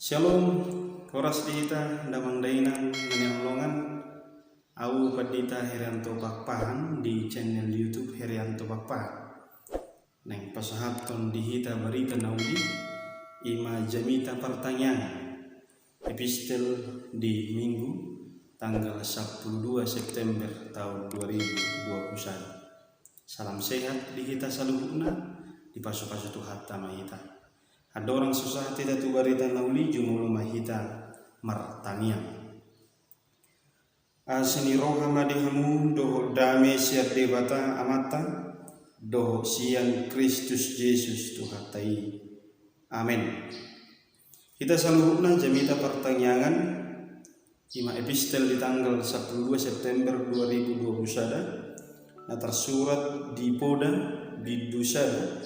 Shalom, koras dihita damang dainan menyaulongan au padita Herianto Bakpahan di channel YouTube Herianto Bakpahan. Neng pasahaton dihita berita naudi ima jamita pertanyaan epistel di Minggu tanggal 12 September tahun 2021. Salam sehat dihita saluhuna di pasu-pasu Tuhan tamahita. Ada orang susah tidak tu barita nauli jumulu mahita martanian. Asini roha madihamu doho dame siat debata amata doho sian Kristus Yesus Tuhatai. Amin. Kita saluhuna jamita pertanyaan ima epistel di tanggal 12 September 2021 na tersurat di Poda di Dusada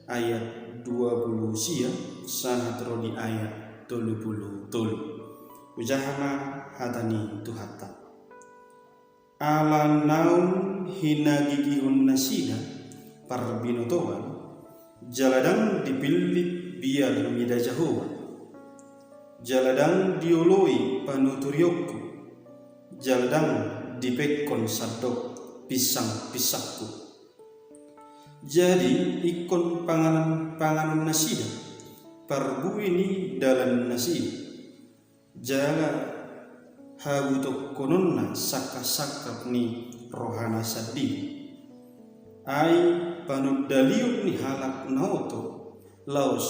ayat 20 sia sangat rodi ayat 30 ujahana hatani tuhata ala naum hina gigihun nasida parbinotowan jaladang dipilih biar mida jahowa jaladang dioloi panuturyokku jaladang dipekon sadok pisang pisakku. Jadi ikon panganan nasida parbu ini dalam nasida jala habutok kononna saka-sakap ni rohana sadi ai panudaliut ni halak naoto laos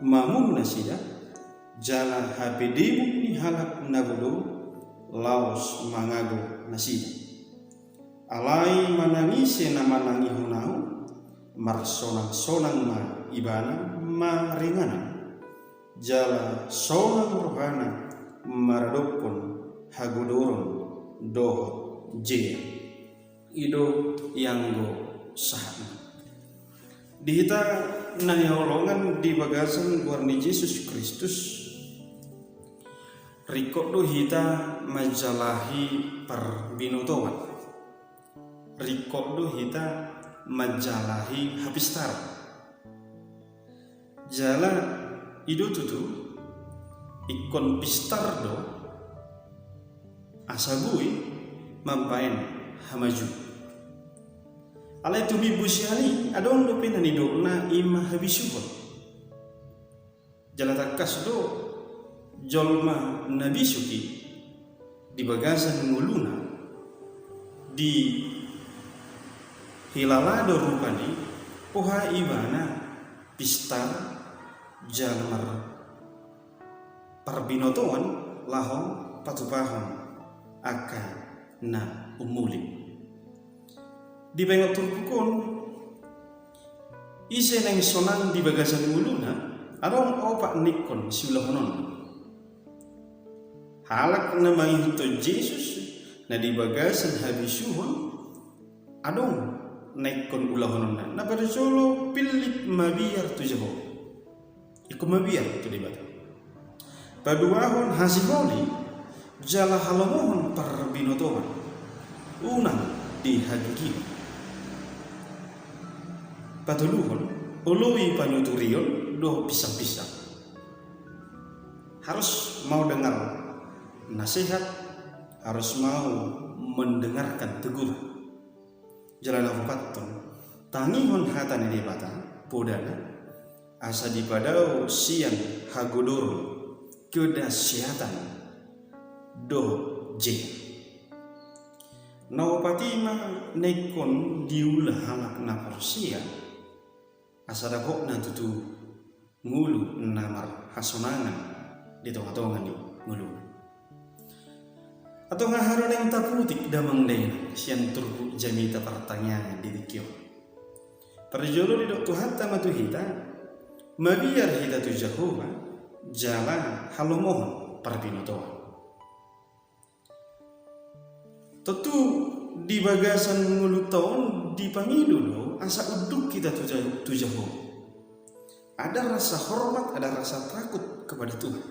mamum nasida jala habedemu ni halak nabudo laos mangago nasida alai manangise na manangi hunau marsonang-sonang ma ibana ma ringana jala sonang rohana maradopon hagudoron doho je ido yanggo sahana dihita na yaolongan di bagasan warni Yesus Kristus rikodo hita majalahi parbinotowan rikodo hita majalahi hapistar jala ido tutu ikon pistar do asabui mampain hamaju alai tumi busyani adong do penani do na ima habisuhon jala takas do jolma nabi suki di bagasan nguluna di hilalado rupani poha ibana pistar jalmar parbinotoan lahong patupahon aka na umuli di bengok turpukon ise neng sonang di bagasan uluna arong opak nikon siulahonon halak na mangihito Yesus na di bagasan habisuhon adong naikon ulahonona na pada solo pilih mabiar tu jaho iku mabiar tu debat paduahon hasimoli jala halomohon parbinotoan unang di hagigi patuluhon ului panuturion doh pisang-pisang harus mau dengar nasihat harus mau mendengarkan teguran jalan afapaton tangihon hatane debata podana asa dipadao sian hagodor kedahsyatan do je naupatima nekon diulah halak na porsia asa dapok na tutu ngulu namar hasonangan di tonga-tonga ni ngulu atau ngaharon yang taputik damang dain siang turbu jamita pertanyaan di dikyo perjolo di dok Tuhan tamatu hita mabiar hita tu Jehova jala halomohon parbinotoan tentu di bagasan nguluton di pangilu do asa uduk kita tu Jehova ada rasa hormat ada rasa takut kepada Tuhan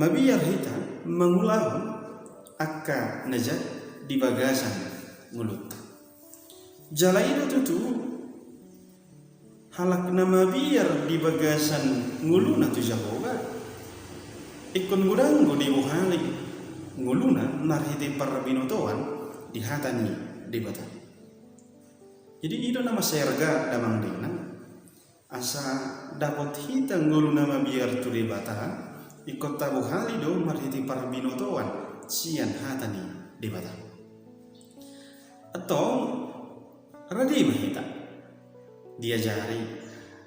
mabiar hita mengulahon aka najat di bagasan mulut jala itu tutu halak nama biar di bagasan nguluna tu jahoba ikon gudanggo di buhali nguluna narhiti parabinotoan di hatani di bata. Jadi itu nama serga damang dina asa dapat hita nguluna mabiar tu di bata ikot tabu hali do marhiti parabinotoan sian hatani di bata. Atau radi mahita diajari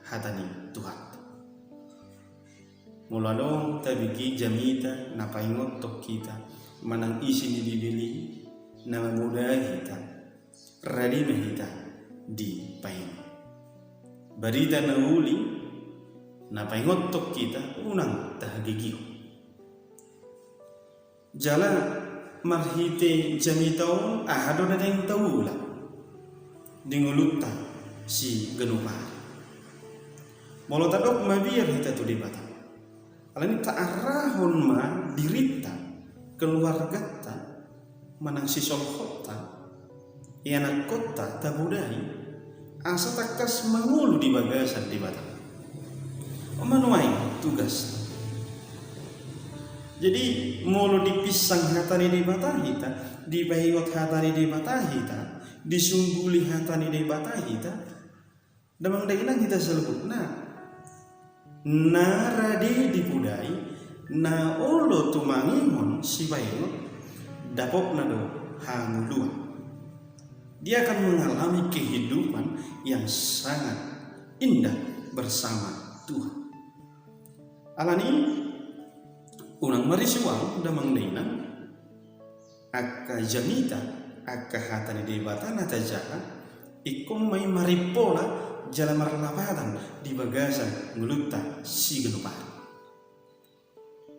hatani Tuhan. Mula dong tabigi jamita napaingot tok kita manang isi ni bibili nama muda kita radi mahita di pain. Barita na uli napaingot tok kita unang tahagigio. Jala marhite jamitaon ahado na ding tawula dingulutta si genupar. Molo tadok mabir hita tu di bata. Alani ta'arahon ma dirita keluargata manang si solhota ianak kota tabudai asa takas mangulu di bagasan di bata. Manuai tugas. Jadi molo dipisang hatani di bata hita, dibahigot hatani di bata hita, disungguli hatani di bata hita, damang dainang kita selebut naradi dipudai na olo tumangingon si baingot dapok na do hanguluan. Dia akan mengalami kehidupan yang sangat indah bersama Tuhan. Alani unang marisiwang damang dainang akka jamita akka hatani di bata natajaha ikum may maripola jalan marlapatan di bagasan ngulutta si genupar.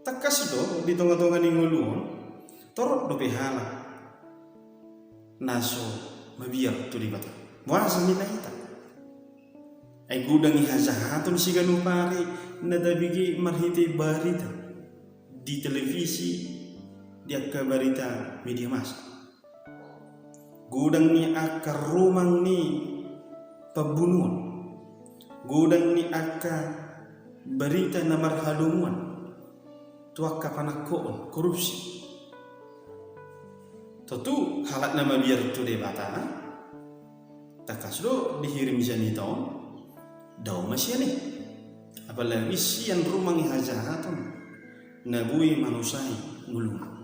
Takas do di tonga-tonga ni nguluon torot do pihala naso mabiyak tu di bata. Wasa mina ita. Ay gudang ihazahaton si genupari na dabigi marhiti barita di televisi di akka barita media massa. Gudang ni akka rumang ni pembunuhan, gudang ni akka berita na marhalungan, tuaka panakkoon, korupsi. Tentu halat nama biar tu de bata, takas do dihirim janito, daw masih ni, apalagi sian rumang ihajahaton, nabui manusai ngulungan.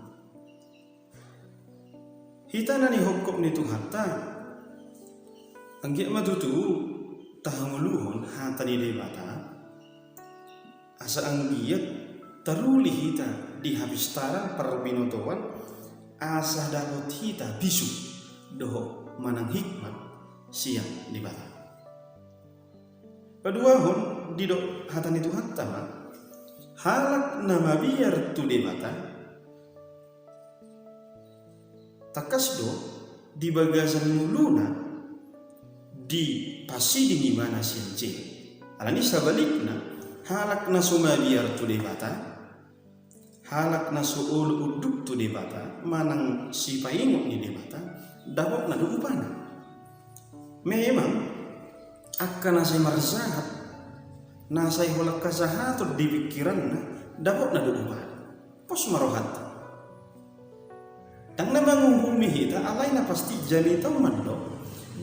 Hita na ni hukum ni Tuhan ta. Anggi matutu tahanguluhon hatani de bata asa anggiat taruli hita di habistaran parabinotoan asa dapat hita bisu doho manang hikmat siang di bata. Paduahon di do hatani Tuhan tama halak nama biar tu de bata takas do di bagasan muluna di pasidi di mana siance. Alani sabalikna halak na sumabiar tu de bata, halak na suul uduk tu de bata, manang si paingot ni de bata, dapat na duupana. Memang akan nasay marzahat, nasay hulak kasahatot di pikiran na dapat na duupana. Pos marohat. Tang na manguhumi hita alay na pasti janitaw manlo.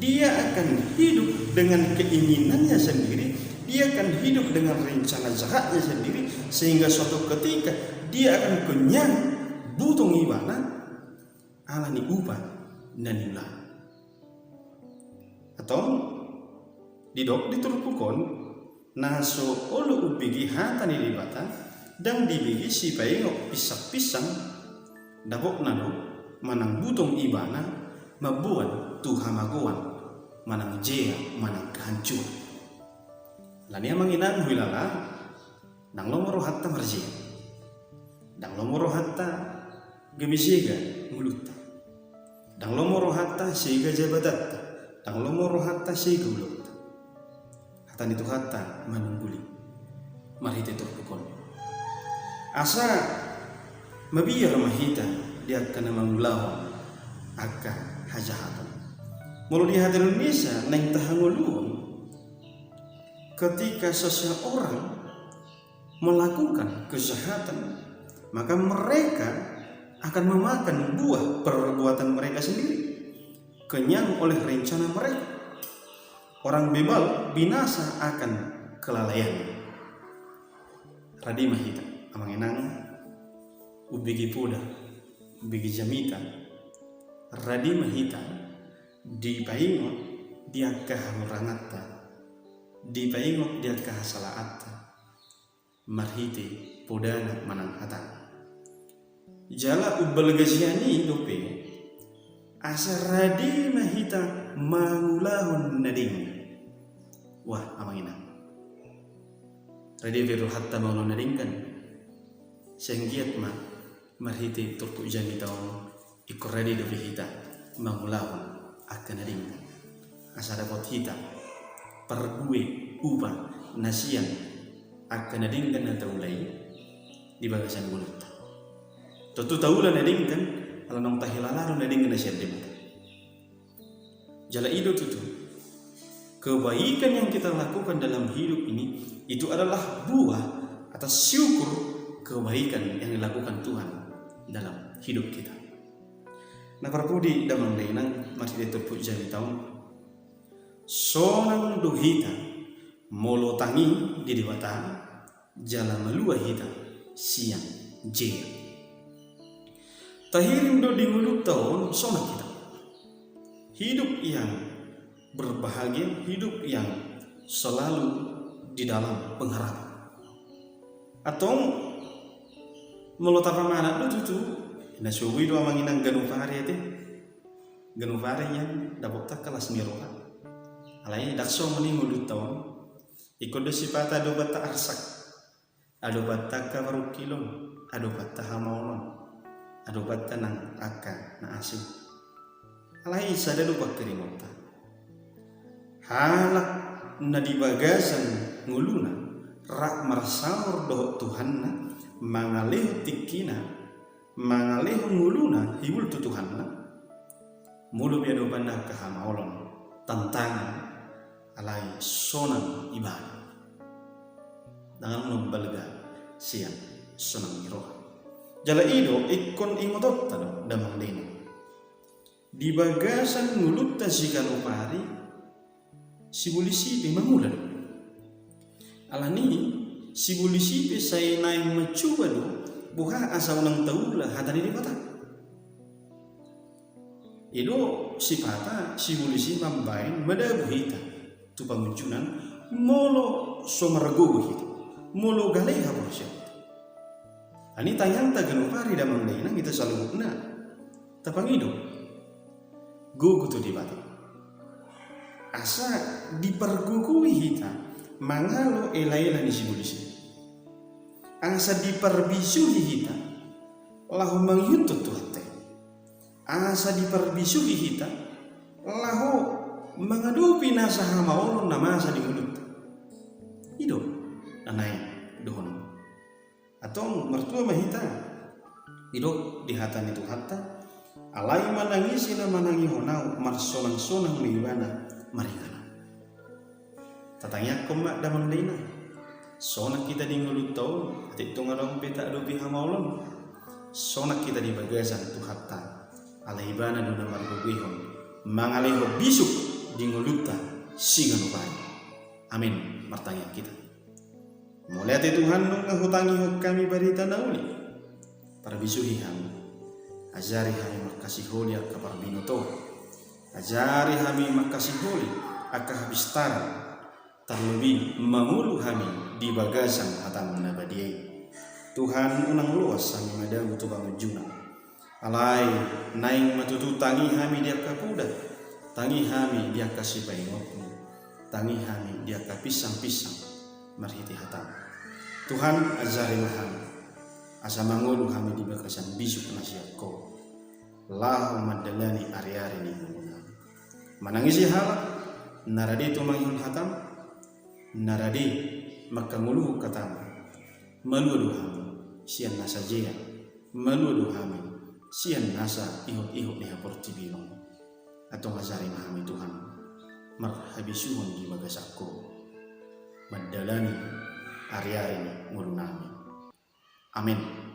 Dia akan hidup dengan keinginannya sendiri, dia akan hidup dengan rencana jahatnya sendiri, sehingga suatu ketika dia akan kenyang, butuh ibana, alani ubah dan ilah. Atau didok diturpukon, naso olu ubigi hatani libata, dan dibigi si paingok pisak-pisang, dapok nado manang butuh ibana, mabuan tuhamaguan manang jea manang kehancuran. Lani amang inang hulala nang lomoro hatta marjia dang lomoro hatta gebisega mulutta dang lomoro hatta sega jabadatta dang lomoro hatta sega ulutta hatan itu hatta manungguli marhite turpukon asa mabiyar mahita dia kana mangulaw akka hajahatan. Mulu di hati Indonesia neng tahanguluhon ketika seseorang melakukan kejahatan, maka mereka akan memakan buah perbuatan mereka sendiri, kenyang oleh rencana mereka. Orang bebal binasa akan kelalaian. Radi mahita amangenang ubigi puda ubigi jamita radi mahita di paingot dia kahamuranatta, di paingot dia kahasalaata, marhiti podana manang hata. Jala ubbal gaziani dope asaradi mahita mangulahun nading. Wah amangina radi viru hatta maulun nading kan senggiat ma marhiti turku jani taon ikor radi dope hita mangulahun akan nading asada pot hita pergue uba nasian akan nading kan taulai di bagasan mulut. Tentu taulah nading kan alanong tahilalaron nading kan nasian di mata. Jala ido tutu kebaikan yang kita lakukan dalam hidup ini itu adalah buah atas syukur kebaikan yang dilakukan Tuhan dalam hidup kita. Nah parpudi damang lainang masih ditepuk jami tahun sonang dohita molo tangi di dewata jala malua hita siang je tahirim do di mulut tahun sonang kita hidup yang berbahagia, hidup yang selalu di dalam pengharapan. Atau melotapa mana itu tuh nasuwi do amanginang ganufari ate ganufari yang dapat tak kelas miroka alai dakso meni mulut tahun ikut sifata do bata arsak ado bata kabaru kilon ado bata hamaulon ado bata nang aka na asing alai sada do bakterimota halak na di bagasan nguluna rak marsaur do Tuhanna mangalih tikina mangalih nguluna hibul tu Tuhanna mulu biado banda kahamaolon tantangan alai sonang ibadah dengan membalga siang sonang miroh jala ido ikon ingodot tano damang lino di bagasan ngulut ta sikan upari si bulisi bimangulan alani si bulisi pe saya naik mencoba do buha asa unang taula hatani di mata ido si pata si bulisi mambain mada buhita tu panguncunan molo somargo buhita molo galai haborosya ani tayang ta ganupari damang dainang kita selalu na tapangido gugu tu di mata asa dipergugui hita mangalo ela-ela ni si bulisi asa diperbisui hita lahu mangyutut tu hati asa diperbisui hita lahu mengadupi nasa hamaulun nama asa di mulut ido anai dohon atau mertua mahita ido di hatani tu hatta alai manangisi na manangi honau marsonang-sonang liwana marigana tatanya komak damang daina sonak kita di mulut tau titung arang peta adopi hamaulon sonak kita di bagasan tu hatta alaibana duna margogihon mangaleho bisuk di nguluta sigan upai amin martanya kita mulai ati Tuhan nung ngahutangi kami barita nauli para bisuhi kami ajari kami makasih holi akapar binoto ajari kami makasih holi akah bistara terlebih mangulu kami di bagasan hatan nabadiai Tuhan unang luas kami madamu tu bangunjuna alai naing matutu tangi kami dia kapuda tangi kami dia kasih paingotmu tangi kami dia kapisang-pisang marhiti hatan Tuhan ajari kami asa mangulu kami di bagasan bisuk nasihat ko lahu madalani ari-ari ni manangisi halak naradi tu manghul hatam naradi makangulu katam maludu kami sian nasa jaya maludu kami sian nasa ihok-ihok ni haportibino atau ngazari kami Tuhan marhabisuhun di bagasakko madalani area ini ngurunami. Amin.